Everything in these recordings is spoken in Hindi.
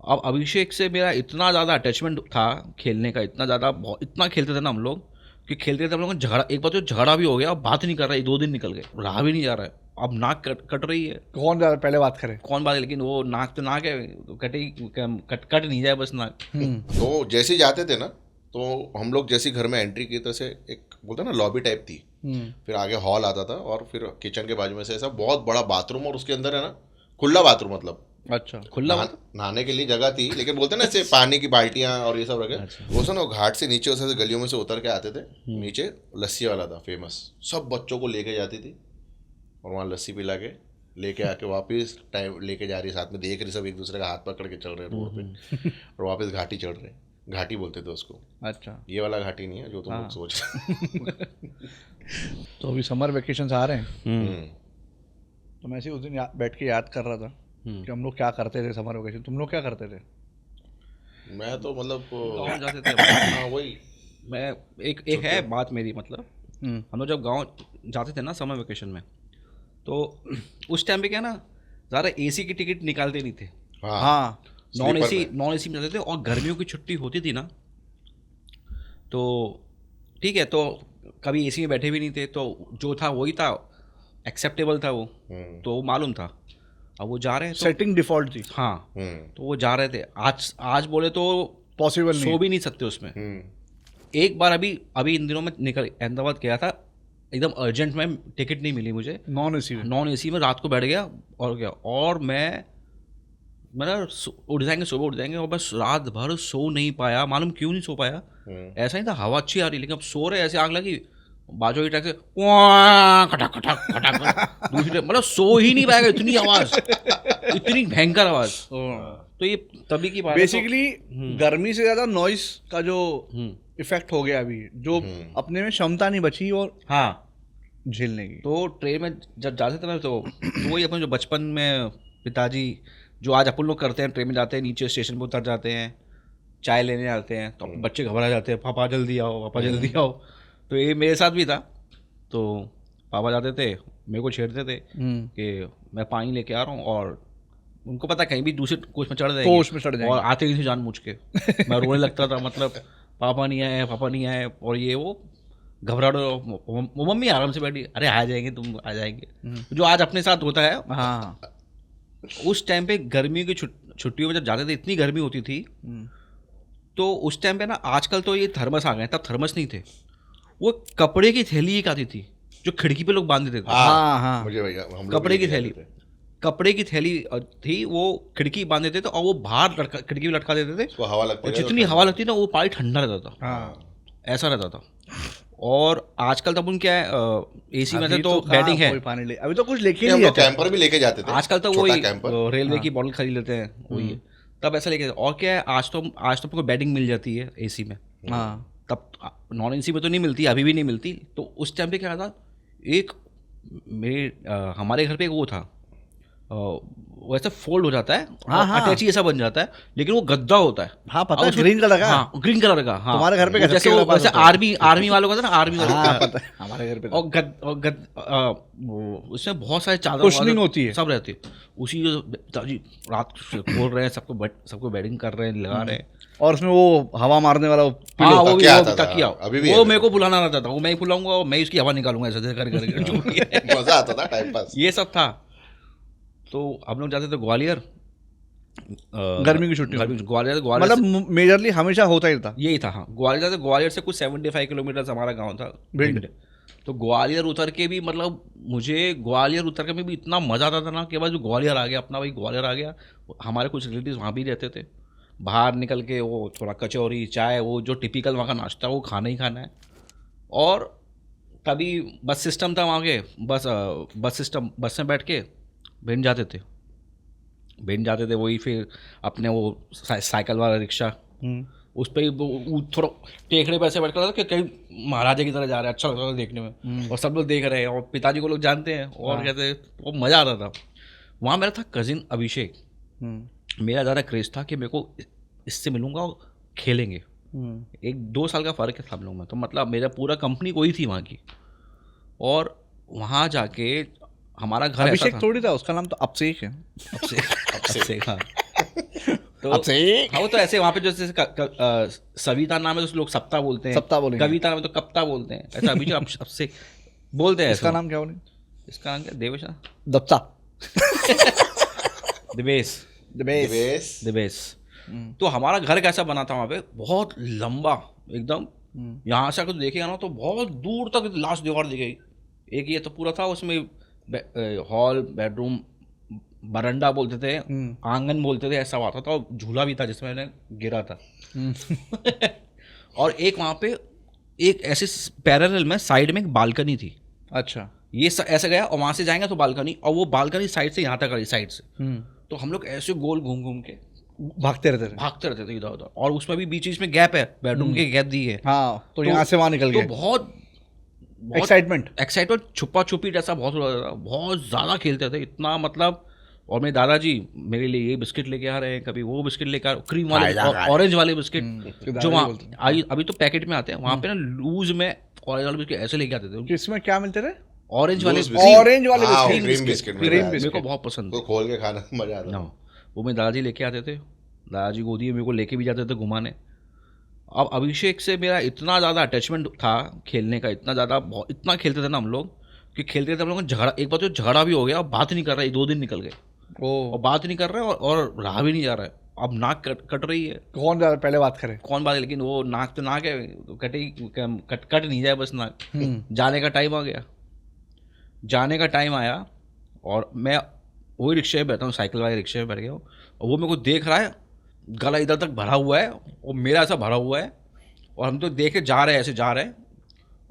अब अभिषेक से मेरा इतना ज़्यादा अटैचमेंट था खेलने का, इतना ज़्यादा, इतना खेलते थे ना हम लोग कि खेलते थे हम लोग का झगड़ा, एक बार तो झगड़ा भी हो गया, अब बात नहीं कर रहा है, 2 दिन निकल गए, रहा भी नहीं जा रहा है, अब नाक कट रही है। कौन ज़्यादा पहले बात करे? कौन बात है, लेकिन वो नाक तो नाक है, तो कट नहीं जाए बस नाक। तो जैसे ही जाते थे ना, तो हम लोग जैसे घर में एंट्री की, तरह से एक बोलते ना लॉबी टाइप थी, फिर आगे हॉल आता था और फिर किचन के बाजू में से ऐसा बहुत बड़ा बाथरूम, और उसके अंदर है ना खुला बाथरूम, मतलब अच्छा, खुला नहाने के लिए जगह थी, लेकिन बोलते ना ऐसे पानी की बाल्टियां और ये सब रखे। वो सब ना घाट से नीचे उसे गलियों में से उतर के आते थे, नीचे लस्सी वाला था फेमस, सब बच्चों को लेके जाती थी और वहाँ लस्सी पिला के लेके आके वापस टाइम लेके जा रही है, साथ में देख रही, सब एक दूसरे का हाथ पकड़ के चल रहे रोड पे और वापस घाटी चढ़ रहे। घाटी बोलते थे उसको। अच्छा, ये वाला घाटी नहीं है जो तुम लोग सोच रहे। तो अभी समर वेकेशन आ रहे हैं, हम्म। तो मैं ऐसे उस दिन बैठ के याद कर रहा था कि हम लोग क्या करते थे समर वेकेशन। तुम लोग क्या करते थे? मैं तो मतलब गाँव जाते थे। हाँ वही, मैं एक है बात मेरी, मतलब हम लोग जब गांव जाते थे ना समर वेकेशन में, तो उस टाइम पे क्या ना, ज़्यादा एसी की टिकट निकालते नहीं थे। हाँ, नॉन एसी में जाते थे, और गर्मियों की छुट्टी होती थी ना, तो ठीक है, तो कभी एसी में बैठे भी नहीं थे, तो जो था वही था, एक्सेप्टेबल था वो, तो वो मालूम था। अब वो जा रहे हैं तो सेटिंग डिफॉल्ट थी। हाँ, तो वो जा रहे थे। आज बोले तो पॉसिबल नहीं, सो भी नहीं सकते उसमें। एक बार अभी इन दिनों में निकल अहमदाबाद गया था, एकदम अर्जेंट में, टिकट नहीं मिली मुझे, नॉन एसी में रात को बैठ गया, और क्या, और मैं उठ जाएंगे, सुबह उठ जाएंगे, और बस रात भर सो नहीं पाया। मालूम क्यों नहीं सो पाया, ऐसा नहीं था, हवा अच्छी आ रही, लेकिन अब सो रहे, ऐसे आग लगी, बाजू की ट्रैक से खटक खटक खटक, दूसरी, मतलब सो ही नहीं पाएगा, इतनी आवाज़, इतनी भयंकर आवाज़। तो ये तभी की बात है। बेसिकली गर्मी से ज़्यादा नॉइस का जो इफेक्ट हो गया अभी, जो अपने में क्षमता नहीं बची और हाँ झेलने की। तो ट्रेन में जब जाते थे ना, तो वही अपन जो बचपन में पिताजी जो आज अपन लोग करते हैं, ट्रेन में जाते हैं, नीचे स्टेशन पर उतर जाते हैं, चाय लेने आते हैं, तो बच्चे घबरा जाते हैं, पापा जल्दी आओ, पापा जल्दी आओ। तो ये मेरे साथ भी था। तो पापा जाते थे, मेरे को छेड़ते थे कि मैं पानी लेके आ रहा हूँ, और उनको पता कहीं भी दूसरे कोच में चढ़ जाएंगे, और आते ही जानबूझ के मैं रोने लगता था, मतलब पापा नहीं आए, पापा नहीं आए, और ये वो घबरा रहे, वो मम्मी आराम से बैठी, अरे आ जाएंगे, तुम आ जाएंगे, जो आज अपने साथ होता है। हाँ, उस टाइम पे गर्मियों की छुट्टियों में जब जाते थे, इतनी गर्मी होती थी, तो उस टाइम पे ना, आजकल तो ये थर्मस आ गए, तब थर्मस नहीं थे, वो कपड़े की थैली एक आती थी जो खिड़की पे लोग बांध देते थे। हाँ, मुझे भैया कपड़े की थैली थी, वो खिड़की बांध देते थे, और वो बाहर खिड़की में लटका देते थे, हवा लगती, और जितनी हवा लगती ना, वो पानी ठंडा रहता था, ऐसा रहता था। और आजकल तब उन क्या है, एसी में तो बेडिंग है, अभी तो कुछ लेके नहीं, कैंपर भी लेके जाते थे, आजकल तो वही रेलवे की बॉटल खरीद लेते हैं, वही तब ऐसा लेके। और क्या है, आज तो आपको बेडिंग मिल जाती है एसी में, तब नॉन एसी में तो नहीं मिलती, अभी भी नहीं मिलती। तो उस टाइम पे क्या था, एक हमारे घर पे एक वो था, वैसे फोल्ड हो जाता है, अटैची ऐसा बन जाता है, लेकिन वो गद्दा होता है। हाँ, पता है, ग्रीन कलर का। हाँ, ग्रीन कलर का। हाँ, तुम्हारे घर पे जैसे वैसे आर्मी वालों का था ना, आर्मी वालों का। पता है, हमारे घर पे। और उसमें बहुत सारे चादर कुशनिंग होती है, सब रहती है। उसी पिताजी रात खोल रहे हैं, सबको बेडिंग कर रहे हैं, लगा रहे हैं, और उसमें वो हवा मारने वाला तकिया, वो मेरे को बुलाना रहता था, वो मैं ही बुलाऊंगा और मैं उसकी हवा निकालूंगा, ऐसे करके मजा आता था, टाइम पास, ये सब था। तो हम लोग जाते थे ग्वालियर, गर्मी की छुट्टी, ग्वालियर मतलब मेजरली हमेशा होता ही था, यही था। हाँ, ग्वालियर जाते, ग्वालियर से कुछ 75 किलोमीटर हमारा गाँव था भिंड। तो ग्वालियर उतर के भी, मतलब मुझे ग्वालियर उतर के में भी इतना मज़ा आता था ना, कि बस जो ग्वालियर आ गया, अपना भाई ग्वालियर आ गया। हमारे कुछ रिलेटिव्स वहाँ भी रहते थे, बाहर निकल के वो थोड़ा कचौरी चाय, वो जो टिपिकल वहाँ का नाश्ता, वो खाना ही खाना है। और तभी बस सिस्टम था वहाँ के, बस में बैठ के भिंड जाते थे, वही फिर अपने वो साइकिल वाला रिक्शा, उस पर ही थोड़ा टेकड़े पे ऐसे बैठ कर, कि कहीं महाराजा की तरह जा रहे हैं, अच्छा लगता था देखने में, और सब लोग देख रहे हैं, और पिताजी को लोग जानते हैं, और कहते वो मज़ा आता था। वहाँ मेरा था कज़िन अभिषेक, मेरा ज़्यादा क्रेज़ था कि मेरे को इससे मिलूँगा और खेलेंगे। 1-2 साल का फ़र्क है हम लोग में, तो मतलब मेरा पूरा कंपनी कोई थी वहाँ की। और वहाँ जाके हमारा घर अभिषेक थोड़ी था, उसका नाम तो अभिषेक है, अभिषेक हाँ। तो अब से हाँ वो तो ऐसे वहाँ पे जैसे सविता नाम है तो लोग सप्ता बोलते हैं, सप्ता बोलेंगे। कविता नाम है तो कप्ता बोलते हैं, ऐसा अभी जो अब से बोलते हैं। इसका ऐसा नाम क्या बोले? इसका नाम क्या? देवेश, दप्ता, दिवेश, दिवेश। दिवेश। दिवेश। तो हमारा घर कैसा बना था वहाँ पे, बहुत लंबा एकदम, यहाँ से अगर देखेगा ना तो बहुत दूर तक लास्ट दीवार दिखेगी। एक ये तो पूरा था, उसमें हॉल, बेडरूम, बरंडा बोलते थे, आंगन बोलते थे, ऐसा हुआ था। और झूला भी था जिसमें मैंने गिरा था। और एक वहाँ पे एक ऐसे पैरेलल में साइड में एक बालकनी थी। अच्छा, ये ऐसा गया और वहाँ से जाएंगे तो बालकनी, और वो बालकनी साइड से यहाँ तक आई, साइड से। तो हम लोग ऐसे गोल घूम घूम के भागते रहते थे इधर उधर। और उसमें भी बीच बीच में गैप है, बेडरूम के गैप दी है। हाँ, तो यहाँ से वहाँ निकल तो गए। बहुत एक्साइटमेंट, छुपा छुपी जैसा बहुत हो रहा था, बहुत ज़्यादा खेलते थे, इतना मतलब। और मेरे दादाजी मेरे लिए ये बिस्किट लेके आ रहे हैं, कभी वो बिस्किट लेके आ रहे, क्रीम वाले, ऑरेंज वाले बिस्किट जो वहाँ अभी तो पैकेट में आते हैं, वहाँ पे ना लूज में ऑरेंज वाले बिस्किट ऐसे लेके आते थे। किसमें क्या मिलते थे? ऑरेंज वाले बिस्किट मेरे को बहुत पसंद तो खोल के खाना मजा आता। वो मेरे दादाजी लेके आते थे, दादाजी गोदी में मेरे को लेके भी जाते थे घुमाने। अब अभिषेक से मेरा इतना ज़्यादा अटैचमेंट था खेलने का, इतना ज़्यादा, इतना खेलते थे ना हम लोग कि खेलते थे हम लोग झगड़ा, एक बार तो झगड़ा भी हो गया, और बात नहीं कर रहा है, 2 दिन निकल गए और बात नहीं कर रहे हैं, और रहा भी नहीं जा रहा है। अब नाक कट रही है, कौन ज़्यादा पहले बात करे? कौन बात है, लेकिन वो नाक तो नाक है, तो कट नहीं जाए बस नाक। जाने का टाइम आ गया, जाने का टाइम आया, और मैं वही रिक्शे में बैठा हूँ, साइकिल वाले रिक्शे में बैठ गया हूँ, और वो मेरे को देख रहा है, गला इधर तक भरा हुआ है और मेरा ऐसा भरा हुआ है, और हम तो देखे जा रहे हैं, ऐसे जा रहे हैं,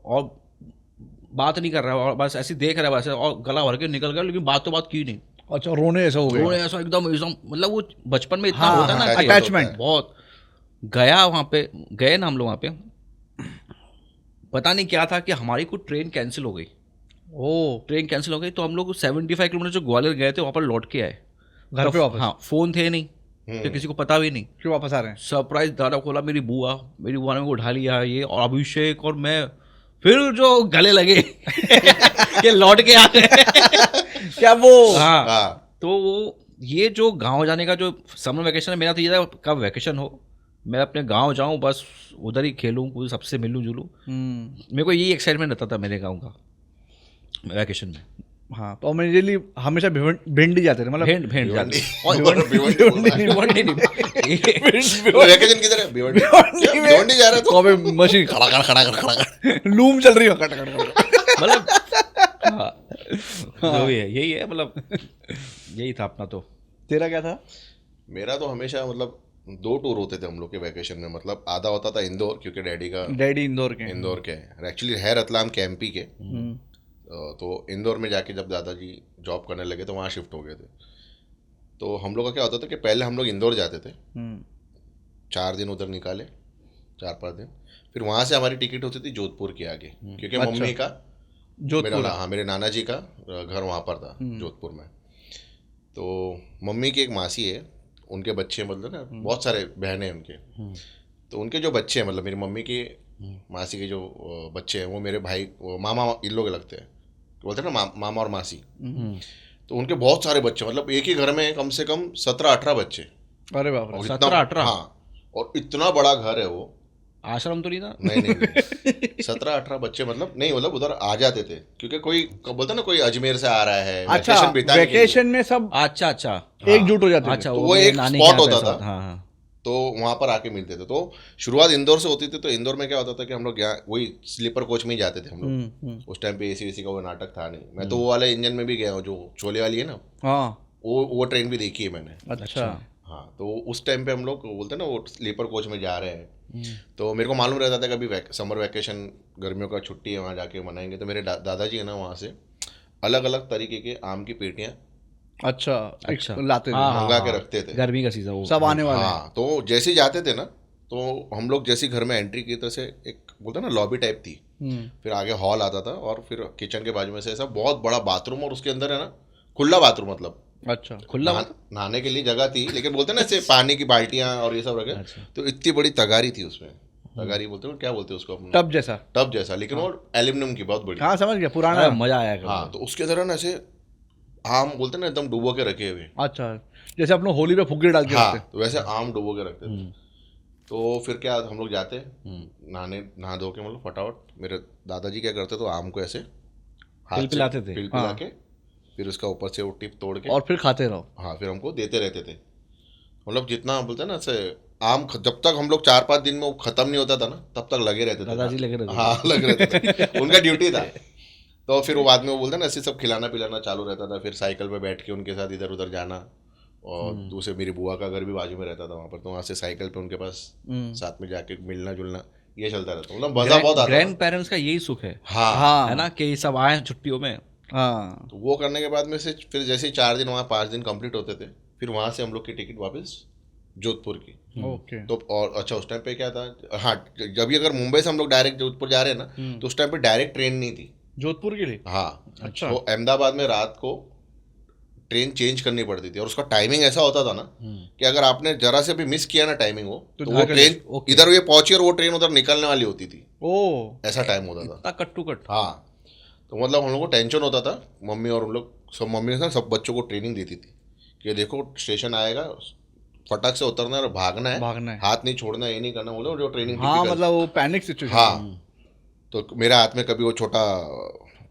और बात नहीं कर रहा है, और बस ऐसे देख रहा है बस, और गला भर के निकल गया, लेकिन बात तो बात की नहीं। अच्छा, रोने ऐसा हो गया? रोने ऐसा एकदम मतलब वो बचपन में इतना हाँ, होता है ना अटैचमेंट बहुत। गया वहाँ पे, गए ना हम लोग वहाँ पे, पता नहीं क्या था कि हमारी कोई ट्रेन कैंसिल हो गई। ट्रेन कैंसिल हो गई, तो हम लोग 75 किलोमीटर जो ग्वालियर गए थे वहाँ पर लौट के आए घर पे वापस। हाँ, फोन थे नहीं, तो किसी को पता भी नहीं क्यों वापस आ रहे हैं। सरप्राइज दरवाजा खोला, मेरी बुआ ने मेरे को उठा लिया, ये और अभिषेक और मैं, फिर जो गले लगे कि लौट के आ गए। क्या वो? हाँ, तो वो ये जो गांव जाने का जो समर वैकेशन है, मेरा तो ये था कब वैकेशन हो, मैं अपने गांव जाऊं, बस उधर ही खेलूं, कोई सबसे मिलूं जुलूं। मेरे को यही एक्साइटमेंट रहता था मेरे गांव का वैकेशन में। हाँ, तो मेरे हमेशा भिंडी जाते थे, मतलब भेंट जाते वैकेशन किधर है? भिवंडी जा रहा था। कॉबे मशीन खड़ा लूम चल रही हो, कट मतलब तो यही है, मतलब यही था अपना। तो तेरा क्या था? मेरा तो हमेशा मतलब 2 टूर होते थे हम लोग के वैकेशन में। मतलब आधा होता था इंदौर, क्योंकि डैडी इंदौर के एक्चुअली है रतलाम कैंपी के। तो इंदौर में जाके जब दादाजी जॉब करने लगे तो वहाँ शिफ्ट हो गए थे। तो हम लोग का क्या होता था कि पहले हम लोग इंदौर जाते थे, 4 दिन उधर निकाले, 4-5 दिन, फिर वहाँ से हमारी टिकट होती थी जोधपुर के आगे, क्योंकि मम्मी का मेरे नाना जी का घर वहाँ पर था जोधपुर में। तो मम्मी की एक मासी है, उनके बच्चे, मतलब ना बहुत सारे बहनें उनके, तो उनके जो बच्चे हैं, मतलब मेरी मम्मी की मासी के जो बच्चे हैं, वो मेरे भाई मामा इन लोग लगते हैं, बोलते हैं ना मामा और मासी। तो उनके बहुत सारे बच्चे, मतलब एक ही घर में कम से कम 17-18 बच्चे। अरे बाप रे, 17-18? हाँ, और इतना बड़ा घर है वो। आश्रम तो नहीं था? नहीं 17-18 बच्चे, मतलब नहीं, मतलब उधर आ जाते थे, क्योंकि कोई बोलता ना कोई अजमेर से आ रहा है वैकेशन में सब। अच्छा एकजुट हो जाते थे। अच्छा, तो वो एक स्पॉट होता था। हाँ। तो वहाँ पर आके मिलते थे। तो शुरुआत इंदौर से होती थी। तो इंदौर में क्या होता था कि हम लोग यहाँ वही स्लीपर कोच में ही जाते थे हम लोग। उस टाइम पे एसी का वो नाटक था नहीं। मैं तो वो वाले इंजन में भी गया हूँ जो शोले वाली है ना, वो ट्रेन भी देखी है मैंने। अच्छा। हाँ, तो उस टाइम पे हम लोग बोलते हैं ना वो स्लीपर कोच में जा रहे हैं, तो मेरे को मालूम रहता था कि अभी समर वैकेशन, गर्मियों का छुट्टी है, वहाँ जाके मनाएंगे। तो मेरे दादाजी है ना, वहाँ से अलग अलग तरीके के आम की पेटियाँ अच्छा लाते थे, मंगा के रखते थे। गर्मी का सीजन वो सब आने वाले। हाँ, तो जैसे ही जाते थे ना, तो हम लोग जैसे घर में एंट्री की, तो से एक बोलते ना लॉबी टाइप थी, फिर आगे हॉल आता था, और फिर किचन के बाजू में से ऐसा बहुत बड़ा बाथरूम, और उसके अंदर है ना खुला बाथरूम, मतलब अच्छा खुला नहाने के लिए जगह थी, लेकिन बोलते ना ऐसे पानी की बाल्टियां और ये सब रखे। तो इतनी बड़ी तगारी थी उसमें, तगारी बोलते हैं, क्या बोलते हैं उसको, टब जैसा, लेकिन वो एल्यूमिनियम की बहुत बड़ी। हाँ, समझ गया, पुराना। मजा आया। हाँ, तो उसके अंदर ना ऐसे आम बोलते ना एकदम डुबो के रखे हुए। अच्छा, जैसे अपने होली पे फुग्गे डाल के हाँ, रखते हैं। तो वैसे आम डुबो के रखते थे। तो फिर क्या हम लोग जाते नहा धो के, मतलब फटाफट मेरे दादाजी क्या करते तो आम को ऐसे हाथ से पिलाते थे। पिला के फिर उसका ऊपर से वो टिप तोड़ के, और फिर खाते रहो। हाँ, फिर हमको देते रहते थे। मतलब जितना बोलते हैं ना ऐसे आम जब तक हम लोग 4-5 दिन में वो खत्म नहीं होता था ना, तब तक लगे रहते थे। दादाजी लगे रहते थे। हाँ, लगे रहते थे, उनका ड्यूटी था। तो फिर वो बाद में वो बोलते हैं ना ऐसे सब खिलाना पिलाना चालू रहता था। फिर साइकिल पे बैठ के उनके साथ इधर उधर जाना, और दूसरे मेरी बुआ का घर भी बाजू में रहता था वहाँ पर, तो वहाँ से साइकिल पे उनके पास साथ में जाके मिलना जुलना ये चलता रहता। मतलब मजा बहुत आता ग्रैंड पेरेंट्स का यही सुख है। हाँ, है ना, कि ये सब आए छुट्टियों में। हाँ, तो वो करने के बाद में से फिर जैसे 4 दिन वहाँ 5 दिन कंप्लीट होते थे, फिर वहाँ से हम लोग की टिकट वापस जोधपुर की। ओके। तो और अच्छा उस टाइम पे क्या था, हाँ, जब भी अगर मुंबई से हम लोग डायरेक्ट जोधपुर जा रहे हैं ना, तो उस टाइम पे डायरेक्ट ट्रेन नहीं थी जोधपुर के लिए? हाँ। अच्छा। तो अहमदाबाद में रात को ट्रेन चेंज करनी पड़ती थी, और उसका टाइमिंग ऐसा होता था ना कि अगर आपने जरा से भी मिस किया ना टाइमिंग हो, तो वो ट्रेन इधर ये पहुंची और वो ट्रेन उधर निकलने वाली होती थी। ओह, ऐसा टाइम होता था। इतना कट टू कट। हाँ, तो मतलब हम लोग को टेंशन होता था। मम्मी और हम लोग सब, मम्मी ने सब बच्चों को ट्रेनिंग देती थी कि देखो स्टेशन आएगा, फटक से उतरना है और भागना है, हाथ नहीं छोड़ना, ये नहीं करना, बोलो जो ट्रेनिंग। हाँ, मतलब वो पैनिक सिचुएशन। हाँ, तो मेरे हाथ में कभी वो छोटा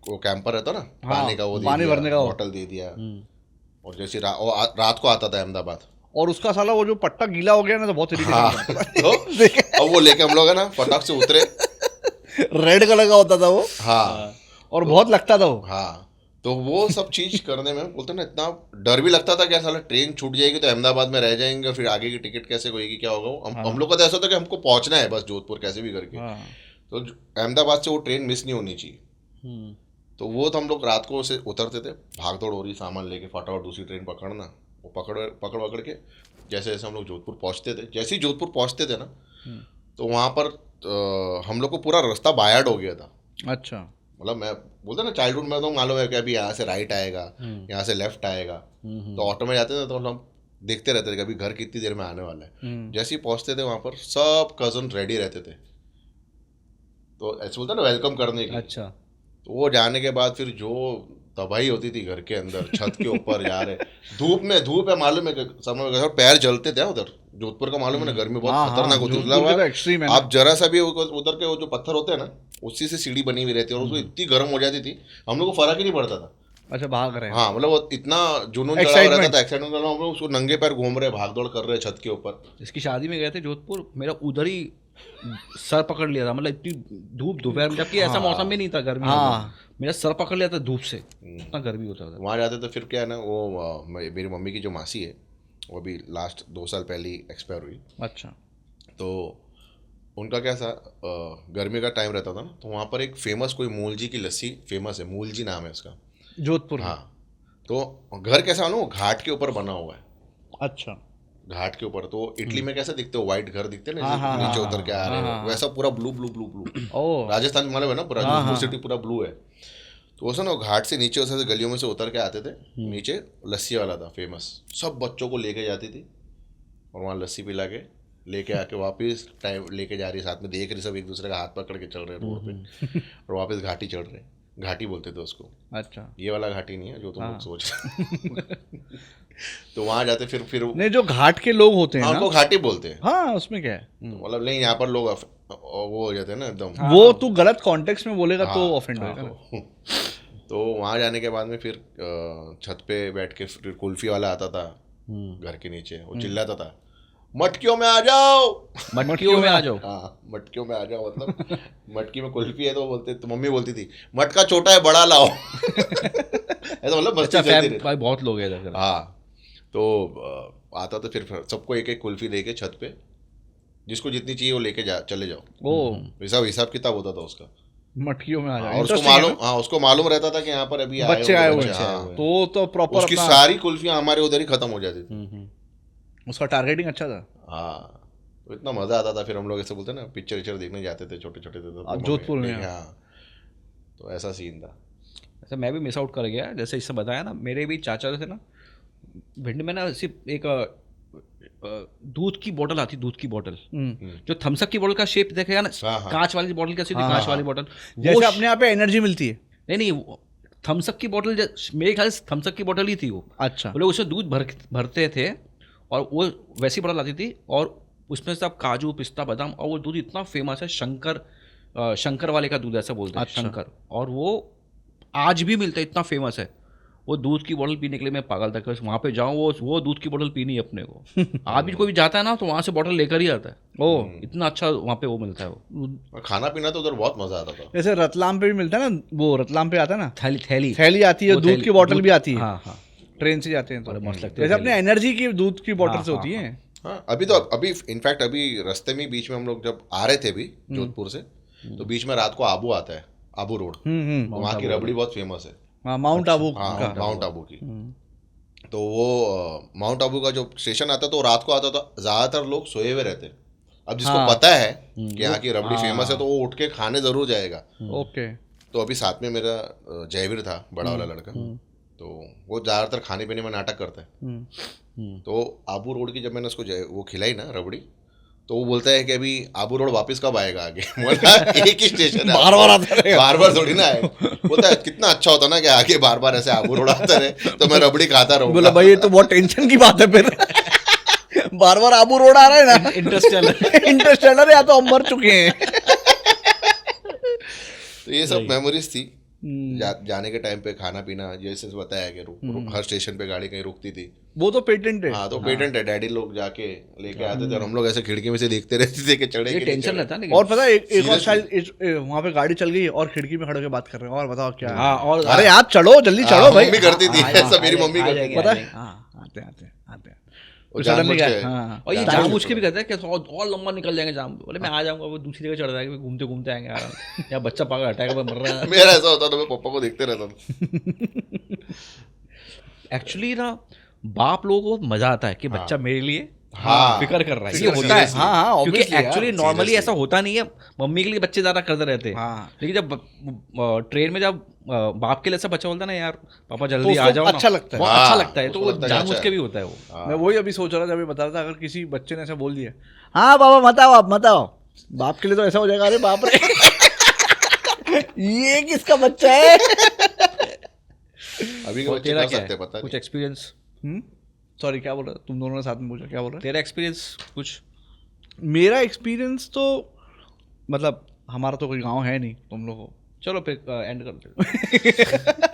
वो कैंपर रहता ना, पानी का, वो पानी भरने का बॉटल दे दिया। और जैसे रात को आता था अहमदाबाद, और उसका साला वो जो पट्टा गीला हो गया ना, तो बहुत इरिटेशन करता है। तो अब वो लेके हम लोग है ना फटाक से उतरे। रेड कलर का होता था वो। हाँ, और बहुत लगता था वो। हाँ, तो वो सब चीज करने में बोलते ना इतना डर भी लगता था कि साला ट्रेन छूट जाएगी तो अहमदाबाद में रह जाएंगे, फिर आगे की टिकट कैसे होगी, क्या होगा। हम लोग का तो ऐसा होता कि हमको पहुंचना है बस जोधपुर कैसे भी करके। तो अहमदाबाद से वो ट्रेन मिस नहीं होनी चाहिए। तो वो तो हम लोग रात को से उतरते थे, भाग दौड़ हो रही, सामान लेके फटाफट दूसरी ट्रेन पकड़ना, वो पकड़ के जैसे जैसे हम लोग जोधपुर पहुंचते थे, जैसे ही जोधपुर पहुंचते थे ना, तो वहाँ पर हम लोग को पूरा रास्ता बायर्ड हो गया था। अच्छा, मतलब मैं बोलता ना चाइल्डहुड में तो मालूम है कि अभी यहाँ से राइट आएगा, यहाँ से लेफ्ट आएगा। तो ऑटो में जाते थे तो हम देखते रहते थे कि अभी घर कितनी देर में आने वाला है। जैसे ही पहुंचते थे वहाँ पर सब कजन रेडी रहते थे, तो ऐसे बोलते ना वेलकम करने की। अच्छा। तो वो जाने के बाद फिर जो तबाही होती थी घर के अंदर, छत के ऊपर जा रहे, धूप है, मालूम है समय पैर जलते थे उधर। जोधपुर का मालूम है ना, गर्मी बहुत खतरनाक होती है। आप जरा सा भी उधर के वो जो पत्थर होते हैं ना, उसी से सीढ़ी बनी हुई रहती है, और उसको इतनी गर्म हो जाती थी, हम लोग को फर्क ही नहीं पड़ता था। अच्छा, भाग रहे हैं। हाँ, मतलब वो इतना जुनून चढ़ा रहता था, एक्साइटमेंट, हम लोग उसको नंगे पैर घूम रहे, भाग दौड़ कर रहे छत के ऊपर। इसकी शादी में गए थे जोधपुर, मेरा उधर ही सर पकड़ लिया था। मतलब इतनी धूप दोपहर में, जबकि ऐसा मौसम भी नहीं था गर्मी में, मेरा सर पकड़ लिया था धूप से, इतना गर्मी होता था। वहाँ जाते तो फिर क्या है ना, वो मेरी मम्मी की जो मासी है, वो भी लास्ट 2 साल पहले ही एक्सपायर हुई। अच्छा। तो उनका क्या था, गर्मी का टाइम रहता था ना, तो वहाँ पर एक फेमस कोई मूल जी की लस्सी फेमस है, मूल जी नाम है उसका, जोधपुर। हाँ। तो घर कैसा मालूम, घाट के ऊपर बना हुआ है। अच्छा। घाट के ऊपर, तो इटली में कैसे दिखते हो, व्हाइट घर दिखते हैं ना, नीचे उतर के आ रहे हैं, वैसा पूरा ब्लू। राजस्थान में मालूम है ना, पूरा जोधपुर सिटी पूरा ब्लू है। तो वैसा ना घाट से नीचे वैसे गलियों में से उतर के आते थे, नीचे लस्सी वाला था फेमस, सब बच्चों को लेके जाती थी, और वहाँ लस्सी पिला के लेके आके वापस टाइम लेके जा रही, साथ में देख रही, सब एक दूसरे का हाथ पकड़ के चल रहे रोड पे, और वापस घाटी चढ़ रहे। घाटी बोलते थे उसको। अच्छा, ये वाला घाटी नहीं है जो तुम लोग सोच रहे। तो वहाँ जाते फिर नहीं, जो घाट के लोग होते हैं ना, उनको घाटी बोलते हैं। हाँ, उसमें क्या है, मतलब नहीं, यहाँ पर लोग वो हो जाते हैं ना एकदम। वो तू गलत कॉन्टेक्स्ट में बोलेगा तो ऑफेंड होगा। तो वहाँ जाने के बाद में फिर छत पे बैठ के फिर कुल्फी वाला आता था घर के नीचे, वो चिल्लाता था, मटकियों में आ जाओ, मटकियों में आ जाओ। हाँ, मटकियों में आ जाओ, मतलब मटकी में कुल्फी है, तो बोलते, तो मम्मी बोलती थी मटका छोटा है बड़ा लाओ। ऐसा मतलब मस्ती चलती रही। भाई बहुत लोग हैं। हाँ, तो आता तो फिर सबको एक एक कुल्फी दे के छत पे, जिसको जितनी चाहिए वो लेके चले जाओ। ओ, हिसाब किताब होता था उसका, मटकियों में आ जाओ। और उसको मालूम रहता था कि यहाँ पर अभी बच्चे आए हुए हैं, तो प्रॉपर उसकी सारी कुल्फियाँ हमारे उधर ही खत्म हो जाती थी। उसका टारगेटिंग अच्छा था। हाँ, तो इतना मजा आता था। फिर हम लोग ऐसे बोलते ना, पिक्चर देखने जाते थे छोटे छोटे थे तो जोधपुर में। हाँ, तो ऐसा सीन था। ऐसा मैं भी मिस आउट कर गया, जैसे इससे बताया ना, मेरे भी चाचा थे ना, भिंड में ना सिर्फ एक दूध की बोतल आती, दूध की बोतल जो थम्सअप की बोतल का शेप देखेगा ना, कांच वाली बोतल कैसी थी, कांच वाली बोतल, जैसे अपने यहाँ पे एनर्जी मिलती है। नहीं, थम्सअप की बोतल, मेरे ख्याल से थम्सअप की बोतल ही थी वो। अच्छा। वो लोग उसमें दूध भरते थे और वो वैसी बोतल आती थी और उसमें सब काजू पिस्ता बादाम, और वो दूध इतना फेमस है, शंकर वाले का दूध ऐसा बोलते हैं। अच्छा। शंकर, और वो आज भी मिलता है, इतना फेमस है। वो दूध की बोतल पीने के लिए मैं पागल था कि वहाँ पे जाऊँ, वो दूध की बोतल पीनी है अपने को। आज भी कोई भी जाता है ना तो वहाँ से बोतल लेकर ही आता है। ओ, इतना अच्छा वहाँ पे वो मिलता है वो। और खाना पीना तो उधर बहुत मजा आता था। जैसे रतलाम पे भी मिलता है ना, वो रतलाम पे आता है ना, थैली थैली आती है, वो दूध थैली- की बोतल भी आती है। हाँ हाँ, ट्रेन से जाते हैं तो बड़े मस्त लगते हैं जैसे अपने थैली। एनर्जी की दूध की बोतल से हाँ, होती हाँ, है। हाँ, अभी इनफैक्ट अभी रास्ते में बीच में हम लोग जब आ रहे थे भी जोधपुर से, तो बीच में रात को आबू आता है, आबू रोड, वहाँ की रबड़ी बहुत फेमस है। हाँ, माउंट आबू हाँ, का। माउंट आबू की। तो वो माउंट आबू का जो स्टेशन आता तो रात को आता, तो ज्यादातर लोग सोए हुए रहते। अब जिसको हाँ। पता है कि यहाँ की रबड़ी फेमस है तो वो उठ के खाने जरूर जाएगा। ओके। तो अभी साथ में मेरा जयवीर था, बड़ा वाला लड़का, तो वो ज्यादातर खाने पीने में नाटक करता है। तो आबू रोड की जब मैंने उसको वो खिलाई ना रबड़ी, तो वो बोलता है कि अभी आबू रोड वापस कब आएगा आगे। बोला एक ही स्टेशन है, बार बार आता रहेगा। बार बार थोड़ी ना आएगा। बोलता है कितना अच्छा होता ना कि आगे बार बार ऐसे आबू रोड आता रहे तो मैं रबड़ी खाता रहूंगा। बोला भाई ये तो बहुत टेंशन की बात है फिर। बार बार आबू रोड आ रहा है ना, इंटरस्टेलर या तो हम मर चुके हैं। तो ये सब मेमोरीज थी। जाने के टाइम पे खाना पीना, जैसे बताया कि हर स्टेशन पे गाड़ी कहीं रुकती थी। वो तो पेटेंट है। हाँ, तो पेटेंट है, डैडी लोग जाके लेके आते थे और हम लोग ऐसे खिड़की में से देखते रहते थे कि चढ़े ये कि नहीं टेंशन चढ़े। रहता है लेकिन। और पता है एक और स्टाइल, वहाँ पे गाड़ी चल गई और खिड़की में खड़े होकर बात कर रहे हैं, और बताओ क्या है? हाँ, और अरे आप चढ़ो, जल्दी चढ़ो भाई। मम्मी करती थी ऐसा, मेरी मम्मी आ करती जाएगी, थी। पता आ है? जाएगी। हाँ, आते आते आते। वो सडनली जानबूझ क्या? के- हाँ। और ये जानबूझ जानबूझ के भी के कहता है कि और लंबा निकल जाएंगे जाम। बोले मैं आ जाऊंगा, वो दूसरी जगह चढ़ जाएगा, घूमते घूमते आएंगे आराम। या बच्चा पागल अटैक में मर रहा है। मेरा ऐसा होता तो मैं पापा को देखते रहता था। एक्चुअली ना, बाप लोगों को मजा आता है कि बच्चा मेरे लिए हाँ, फिक्र कर रहा है। ये फिक्र होता है। seriously। हाँ हाँ, क्योंकि obviously यार। Actually normally seriously। ऐसा होता नहीं है। मम्मी के लिए बच्चे ज्यादा करते रहते हैं। हाँ। लेकिन जब ट्रेन में जब बाप के लिए ऐसा बच्चा बोलता है ना, यार पापा जल्दी तो आ उसको जाओ ना, अच्छा लगता है। बहुत हाँ, अच्छा लगता है। तो उसको वो लगता है जानबूझ अच्छा के है। भी होता है वो। मैं वही अभी सोच रहा था, अभी बता रहा था, अगर किसी बच्चे ने ऐसा बोल दिया, हाँ बाबा मत आओ, आप मत आओ, बाप के लिए तो ऐसा हो जाएगा, अरे बाप रे। ये किसका बच्चा है? अभी के और बच्चे तेरा कर क्या सकते है? पता कुछ नहीं। एक्सपीरियंस? सॉरी, क्या बोल रहा? तुम दोनों ने साथ में पूछा, क्या बोल रहे? तेरा एक्सपीरियंस कुछ? मेरा एक्सपीरियंस तो मतलब हमारा तो कोई गांव है नहीं तुम लोगों को। चलो फिर एंड करते हैं।